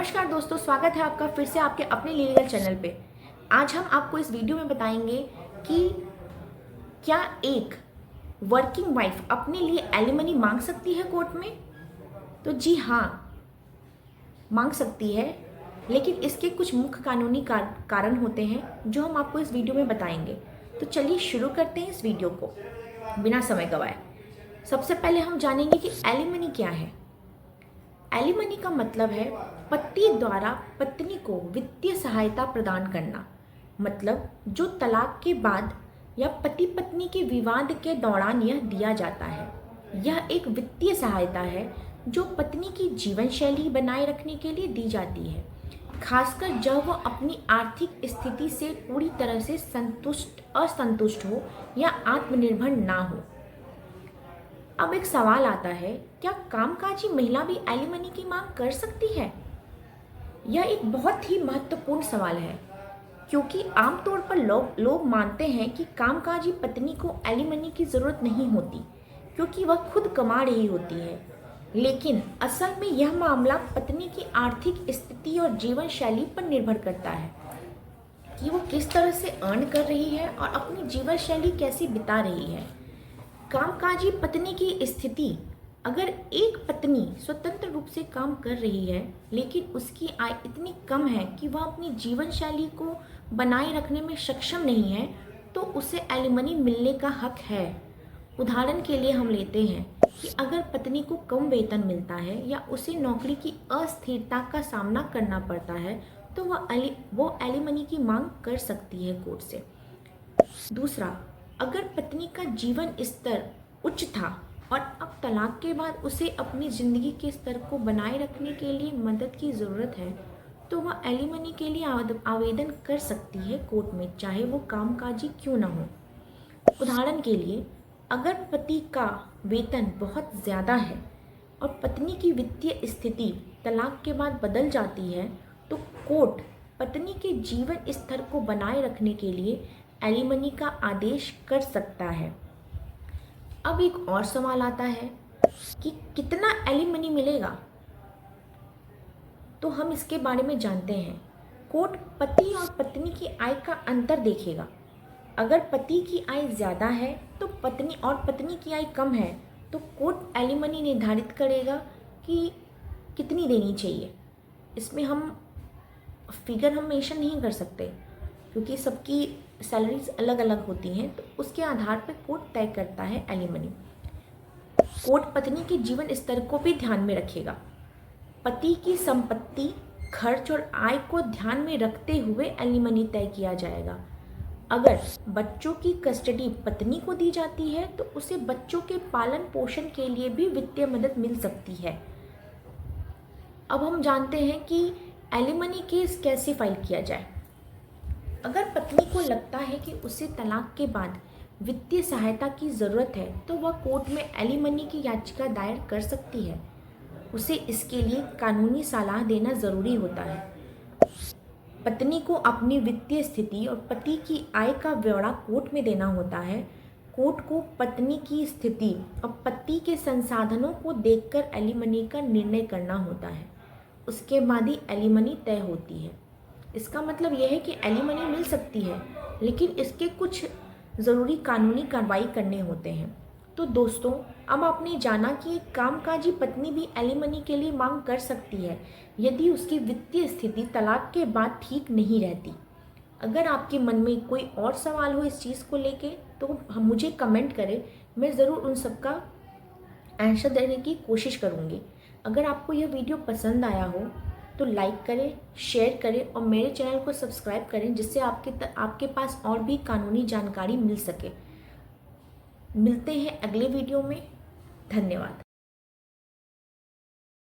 नमस्कार दोस्तों, स्वागत है आपका फिर से आपके अपने लीगल चैनल पे। आज हम आपको इस वीडियो में बताएंगे कि क्या एक वर्किंग वाइफ अपने लिए एलिमनी मांग सकती है कोर्ट में। तो जी हाँ, मांग सकती है, लेकिन इसके कुछ मुख्य कानूनी कारण होते हैं जो हम आपको इस वीडियो में बताएंगे। तो चलिए शुरू करते हैं इस वीडियो को बिना समय गवाए। सबसे पहले हम जानेंगे कि एलिमनी क्या है। एलिमनी का मतलब है पति द्वारा पत्नी को वित्तीय सहायता प्रदान करना। मतलब जो तलाक के बाद या पति पत्नी के विवाद के दौरान यह दिया जाता है। यह एक वित्तीय सहायता है जो पत्नी की जीवन शैली बनाए रखने के लिए दी जाती है, खासकर जब वह अपनी आर्थिक स्थिति से पूरी तरह से असंतुष्ट हो या आत्मनिर्भर ना हो। अब एक सवाल आता है, क्या कामकाजी महिला भी एलिमनी की मांग कर सकती है? यह एक बहुत ही महत्वपूर्ण सवाल है, क्योंकि आमतौर पर लोग मानते हैं कि कामकाजी पत्नी को एलिमनी की ज़रूरत नहीं होती क्योंकि वह खुद कमा रही होती है। लेकिन असल में यह मामला पत्नी की आर्थिक स्थिति और जीवन शैली पर निर्भर करता है कि वो किस तरह से अर्न कर रही है और अपनी जीवन शैली कैसी बिता रही है। कामकाजी पत्नी की स्थिति: अगर एक पत्नी स्वतंत्र रूप से काम कर रही है लेकिन उसकी आय इतनी कम है कि वह अपनी जीवन शैली को बनाए रखने में सक्षम नहीं है, तो उसे एलिमनी मिलने का हक है। उदाहरण के लिए हम लेते हैं कि अगर पत्नी को कम वेतन मिलता है या उसे नौकरी की अस्थिरता का सामना करना पड़ता है, तो वो एलिमनी की मांग कर सकती है कोर्ट से। दूसरा, अगर पत्नी का जीवन स्तर उच्च था और अब तलाक के बाद उसे अपनी ज़िंदगी के स्तर को बनाए रखने के लिए मदद की ज़रूरत है, तो वह एलिमनी के लिए आवेदन कर सकती है कोर्ट में, चाहे वो कामकाजी क्यों न हो। उदाहरण के लिए, अगर पति का वेतन बहुत ज़्यादा है और पत्नी की वित्तीय स्थिति तलाक के बाद बदल जाती है, तो कोर्ट पत्नी के जीवन स्तर को बनाए रखने के लिए एलिमनी का आदेश कर सकता है। अब एक और सवाल आता है कि कितना एलिमनी मिलेगा। तो हम इसके बारे में जानते हैं। कोर्ट पति और पत्नी की आय का अंतर देखेगा। अगर पति की आय ज़्यादा है तो पत्नी की आय कम है, तो कोर्ट एलिमनी निर्धारित करेगा कि कितनी देनी चाहिए। इसमें हम फिगर मेंशन नहीं कर सकते क्योंकि सबकी सैलरीज अलग अलग होती हैं, तो उसके आधार पर कोर्ट तय करता है एलिमनी। कोर्ट पत्नी के जीवन स्तर को भी ध्यान में रखेगा। पति की संपत्ति, खर्च और आय को ध्यान में रखते हुए एलिमनी तय किया जाएगा। अगर बच्चों की कस्टडी पत्नी को दी जाती है तो उसे बच्चों के पालन पोषण के लिए भी वित्तीय मदद मिल सकती है। अब हम जानते हैं कि एलिमनी केस कैसे फाइल किया जाए। अगर पत्नी को लगता है कि उसे तलाक के बाद वित्तीय सहायता की ज़रूरत है, तो वह कोर्ट में एलिमनी की याचिका दायर कर सकती है। उसे इसके लिए कानूनी सलाह देना ज़रूरी होता है। पत्नी को अपनी वित्तीय स्थिति और पति की आय का ब्यौरा कोर्ट में देना होता है। कोर्ट को पत्नी की स्थिति और पति के संसाधनों को देखकर एलिमनी का निर्णय करना होता है। उसके बाद ही एलिमनी तय होती है। इसका मतलब यह है कि एलिमनी मिल सकती है, लेकिन इसके कुछ ज़रूरी कानूनी कार्रवाई करने होते हैं। तो दोस्तों, अब आपने जाना कि एक कामकाजी पत्नी भी एलिमनी के लिए मांग कर सकती है यदि उसकी वित्तीय स्थिति तलाक के बाद ठीक नहीं रहती। अगर आपके मन में कोई और सवाल हो इस चीज़ को लेके, तो मुझे कमेंट करें, मैं ज़रूर उन सब का आंसर देने की कोशिश करूँगी। अगर आपको यह वीडियो पसंद आया हो तो लाइक करें, शेयर करें और मेरे चैनल को सब्सक्राइब करें, जिससे आपके पास और भी कानूनी जानकारी मिल सके। मिलते हैं अगले वीडियो में। धन्यवाद।